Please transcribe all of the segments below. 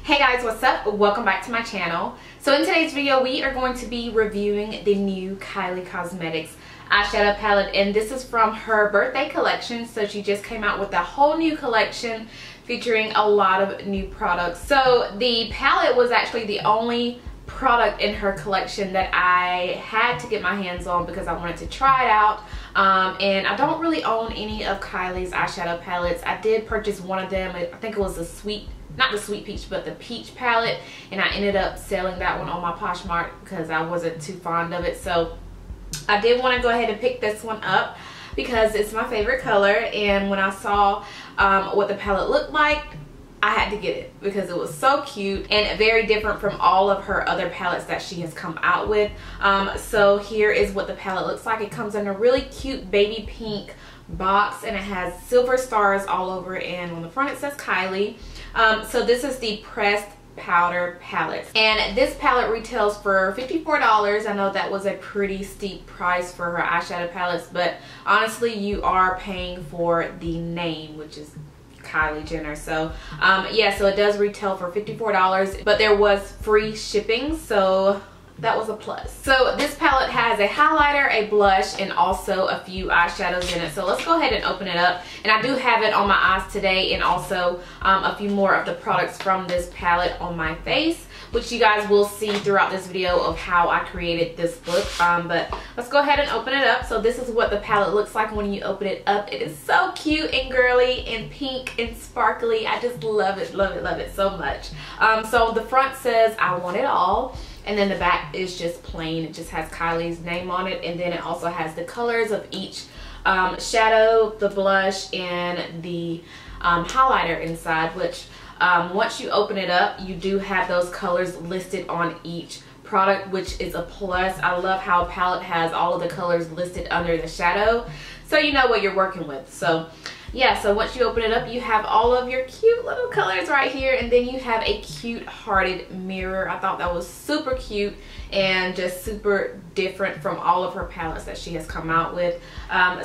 Hey guys, what's up? Welcome back to my channel. So in today's video, we are going to be reviewing the new Kylie Cosmetics eyeshadow palette, and this is from her birthday collection. So she just came out with a whole new collection featuring a lot of new products. So the palette was actually the only product in her collection that I had to get my hands on because I wanted to try it out. And I don't really own any of Kylie's eyeshadow palettes. I did purchase one of them. I think it was not the sweet peach, but the peach palette, and I ended up selling that one on my Poshmark because I wasn't too fond of it. So I did want to go ahead and pick this one up because it's my favorite color, and when I saw what the palette looked like, I had to get it because it was so cute and very different from all of her other palettes that she has come out with. So here is what the palette looks like. It comes in a really cute baby pink box, and it has silver stars all over it, and on the front it says Kylie. So this is the pressed powder palette, and this palette retails for $54. I know that was a pretty steep price for her eyeshadow palettes, but honestly you are paying for the name, which is Kylie Jenner. So yeah, so it does retail for $54, but there was free shipping, so that was a plus. So this palette has a highlighter, a blush, and also a few eyeshadows in it. So let's go ahead and open it up. And I do have it on my eyes today, and also a few more of the products from this palette on my face, which you guys will see throughout this video of how I created this look. But let's go ahead and open it up. So this is what the palette looks like when you open it up. It is so cute and girly and pink and sparkly. I just love it, love it, love it so much. So the front says "I want it all," and then the back is just plain. It just has Kylie's name on it, and then it also has the colors of each shadow, the blush, and the highlighter inside, which once you open it up, you do have those colors listed on each product, which is a plus. I love how a palette has all of the colors listed under the shadow, so you know what you're working with. So yeah, so once you open it up, you have all of your cute little colors right here, and then you have a cute hearted mirror. I thought that was super cute and just super different from all of her palettes that she has come out with.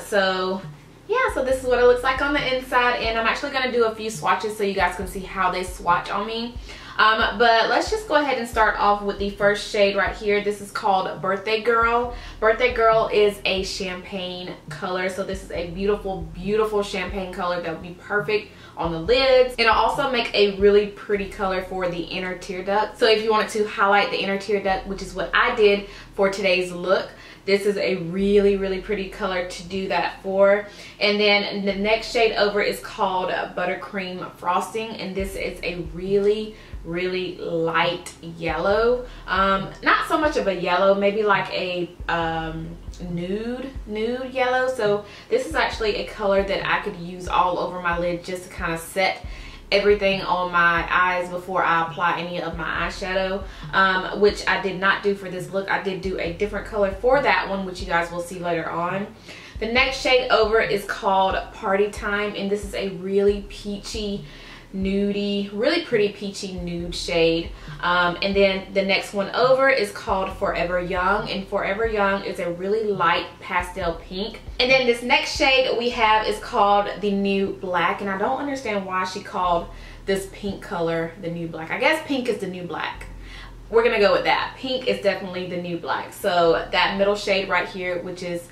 So yeah, so this is what it looks like on the inside, and I'm actually going to do a few swatches so you guys can see how they swatch on me. But let's just go ahead and start off with the first shade right here. This is called Birthday Girl. Birthday Girl is a champagne color, so this is a beautiful, beautiful champagne color that would be perfect on the lids. It'll also make a really pretty color for the inner tear duct. So if you wanted to highlight the inner tear duct, which is what I did for today's look, this is a really, really pretty color to do that for. And then the next shade over is called Buttercream Frosting, and this is a really, really light yellow. Not so much of a yellow, maybe like a nude yellow. So this is actually a color that I could use all over my lid just to kind of set everything on my eyes before I apply any of my eyeshadow, which I did not do for this look. I did do a different color for that one, which you guys will see later on. The next shade over is called Party Time, and this is a really peachy, nudie, really pretty peachy nude shade. And then the next one over is called Forever Young, and Forever Young is a really light pastel pink. And then this next shade we have is called the New Black, and I don't understand why she called this pink color the New Black. I guess pink is the new black. We're gonna go with that. Pink is definitely the new black. So that middle shade right here, which is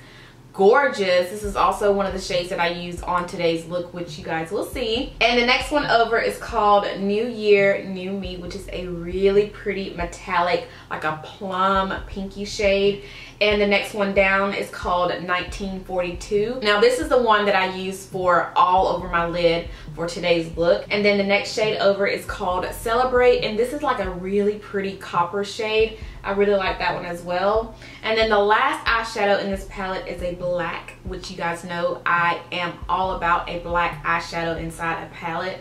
gorgeous. This is also one of the shades that I used on today's look, which you guys will see. And the next one over is called New Year, New Me, which is a really pretty metallic, like a plum pinky shade. And the next one down is called 1942. Now this is the one that I used for all over my lid for today's look. And then the next shade over is called Celebrate, and this is like a really pretty copper shade. I really like that one as well. And then the last eyeshadow in this palette is a black, which you guys know I am all about a black eyeshadow inside a palette.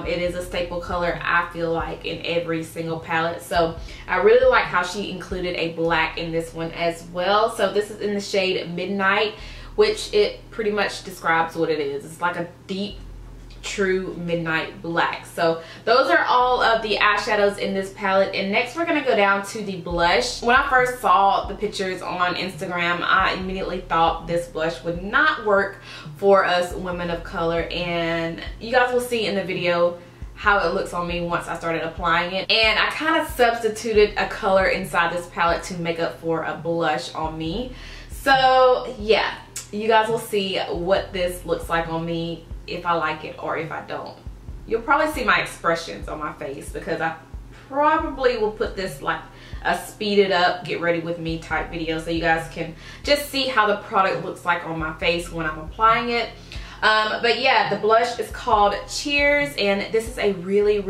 It is a staple color, I feel like, in every single palette. So I really like how she included a black in this one as well. So this is in the shade Midnight, which it pretty much describes what it is. It's like a deep, true midnight black. So those are all of the eyeshadows in this palette, and next we're going to go down to the blush. When I first saw the pictures on Instagram, I immediately thought this blush would not work for us women of color, and you guys will see in the video how it looks on me once I started applying it. And I kind of substituted a color inside this palette to make up for a blush on me. So yeah, you guys will see what this looks like on me, if I like it or if I don't. You'll probably see my expressions on my face because I probably will put this like a speeded up get ready with me type video so you guys can just see how the product looks like on my face when I'm applying it. But yeah, the blush is called Cheers, and this is a really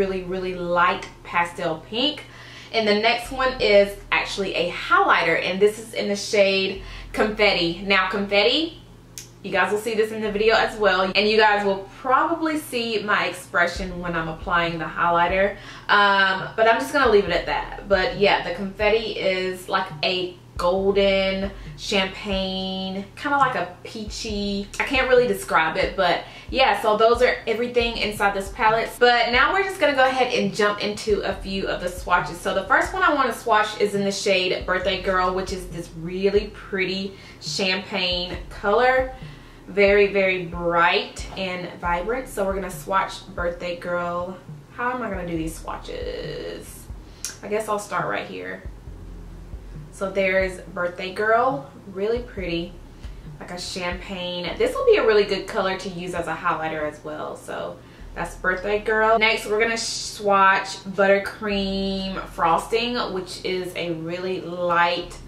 light pastel pink. And the next one is actually a highlighter, and this is in the shade Confetti. Now Confetti, you guys will see this in the video as well, and you guys will probably see my expression when I'm applying the highlighter, but I'm just gonna leave it at that. But yeah, the Confetti is like a golden champagne, kind of like a peachy, I can't really describe it, but yeah, so those are everything inside this palette. But now we're just gonna go ahead and jump into a few of the swatches. So the first one I want to swatch is in the shade Birthday Girl, which is this really pretty champagne color, very bright and vibrant. So we're gonna swatch Birthday Girl. How am I gonna do these swatches? I guess I'll start right here. So there's Birthday Girl, really pretty, like a champagne. This will be a really good color to use as a highlighter as well. So that's Birthday Girl. Next, we're gonna swatch Buttercream Frosting, which is a really light,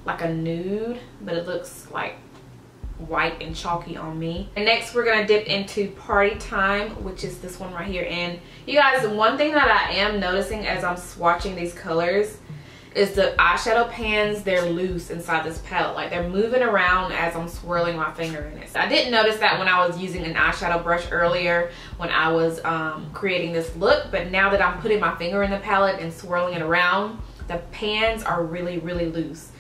like a nude, but it looks like white and chalky on me. And next, we're gonna dip into Party Time, which is this one right here. And you guys, one thing that I am noticing as I'm swatching these colors is the eyeshadow pans, they're loose inside this palette. Like they're moving around as I'm swirling my finger in it. I didn't notice that when I was using an eyeshadow brush earlier when I was creating this look, but now that I'm putting my finger in the palette and swirling it around, the pans are really loose.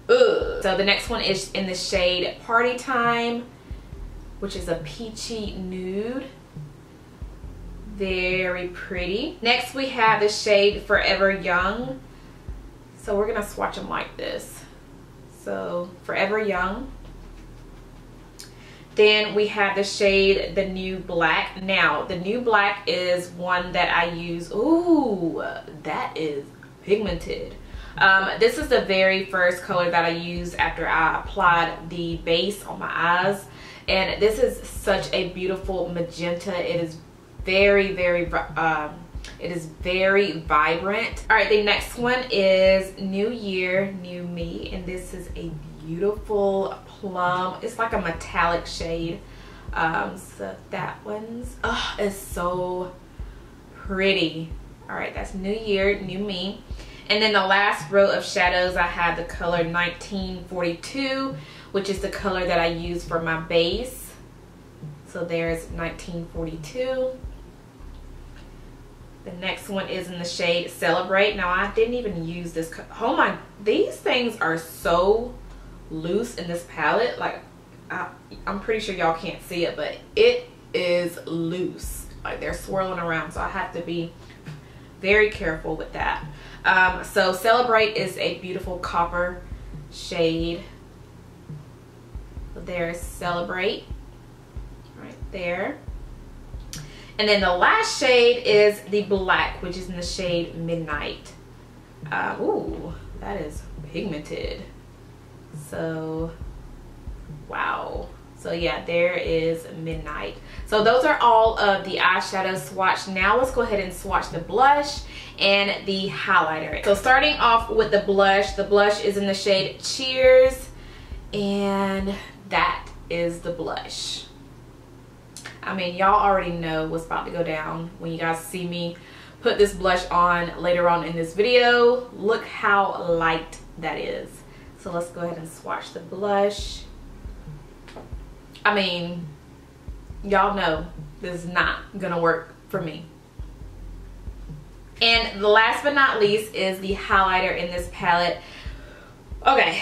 Ugh. So the next one is in the shade Party Time, which is a peachy nude. Very pretty. Next we have the shade Forever Young. So we're gonna swatch them like this. So Forever Young. Then we have the shade The New Black. Now the New Black is one that I use. Ooh, that is pigmented. This is the very first color that I used after I applied the base on my eyes, and this is such a beautiful magenta. It is very vibrant. All right, the next one is New Year, New Me, and this is a beautiful plum. It's like a metallic shade. So that one's is so pretty. All right, that's New Year, New Me. And then the last row of shadows, I have the color 1942, which is the color that I use for my base. So there's 1942. The next one is in the shade Celebrate. Now I didn't even use this. Oh my, these things are so loose in this palette. Like I'm pretty sure y'all can't see it, but it is loose. Like they're swirling around, so I have to be very careful with that. So Celebrate is a beautiful copper shade. So there's Celebrate right there. And then the last shade is the black, which is in the shade Midnight. Ooh, that is pigmented. So, wow. So yeah, there is Midnight. So those are all of the eyeshadow swatch. Now let's go ahead and swatch the blush and the highlighter. So starting off with the blush is in the shade Cheers, and that is the blush. I mean, y'all already know what's about to go down when you guys see me put this blush on later on in this video. Look how light that is. So let's go ahead and swatch the blush. I mean, y'all know this is not gonna work for me. And the last but not least is the highlighter in this palette. Okay,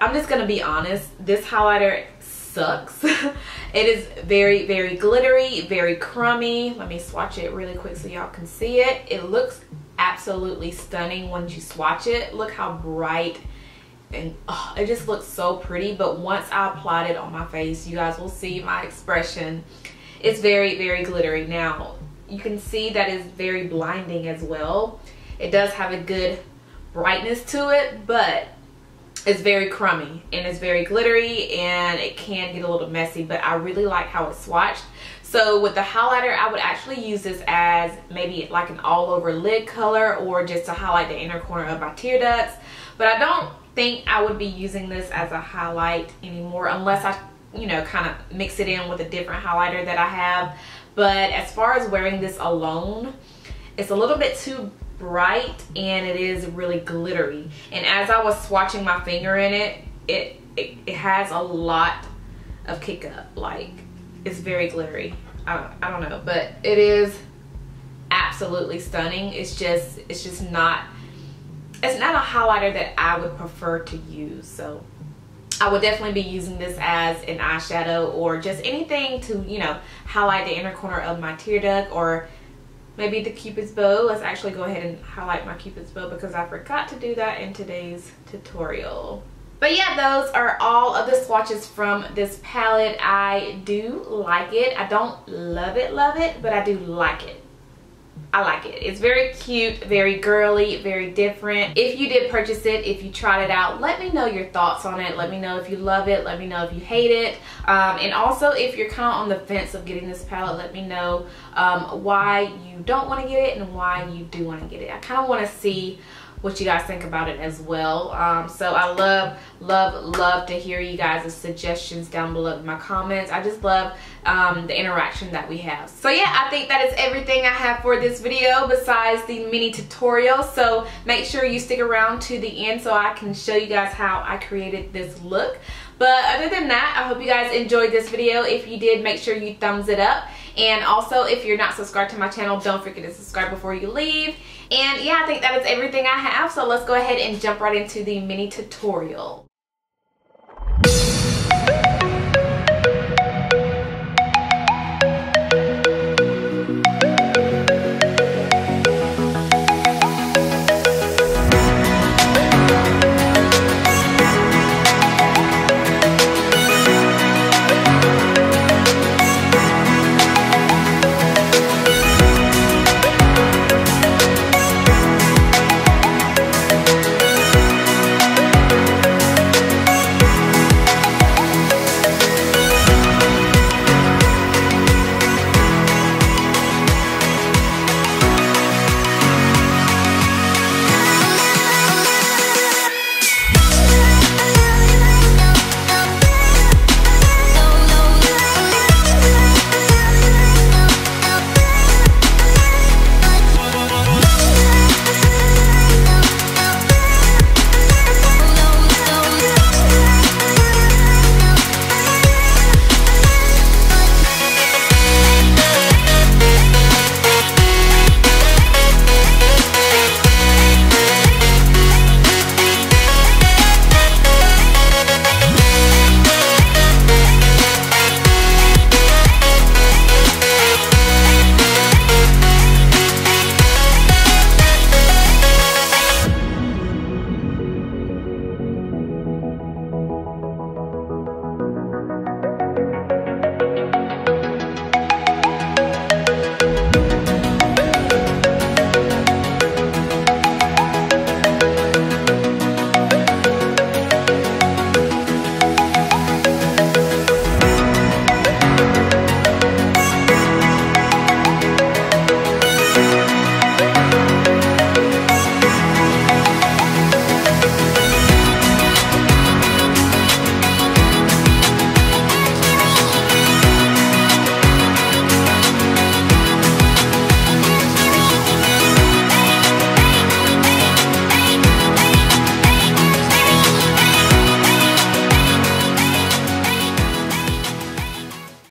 I'm just gonna be honest. This highlighter sucks. It is very glittery, very crummy. Let me swatch it really quick so y'all can see it. It looks absolutely stunning once you swatch it. Look how bright, and it just looks so pretty. But once I applied it on my face, you guys will see my expression. It's very glittery. Now you can see that is very blinding as well. It does have a good brightness to it, but it's very crummy and it's very glittery and it can get a little messy, but I really like how it's swatched. So with the highlighter, I would actually use this as maybe like an all over lid color or just to highlight the inner corner of my tear ducts. But I don't think I would be using this as a highlight anymore unless I, you know, kind of mix it in with a different highlighter that I have. But as far as wearing this alone, it's a little bit too bright and it is really glittery. And as I was swatching my finger in it, it has a lot of kick up. Like, it's very glittery. I don't know, but it is absolutely stunning. It's just not, it's not a highlighter that I would prefer to use. So I would definitely be using this as an eyeshadow or just anything to, you know, highlight the inner corner of my tear duct or maybe the Cupid's bow. Let's actually go ahead and highlight my Cupid's bow because I forgot to do that in today's tutorial. But yeah, those are all of the swatches from this palette. I do like it. I don't love it, but I do like it. I like it. It's very cute, very girly, very different. If you did purchase it, if you tried it out, let me know your thoughts on it. Let me know if you love it. Let me know if you hate it. And also, if you're kind of on the fence of getting this palette, let me know why you don't want to get it and why you do want to get it. I kind of want to see what you guys think about it as well. So I love to hear you guys' suggestions down below in my comments. I just love the interaction that we have. So yeah, I think that is everything I have for this video besides the mini tutorial. So make sure you stick around to the end so I can show you guys how I created this look. But other than that, I hope you guys enjoyed this video. If you did, make sure you thumbs it up. And also, if you're not subscribed to my channel, don't forget to subscribe before you leave. And yeah, I think that is everything I have. So let's go ahead and jump right into the mini tutorial.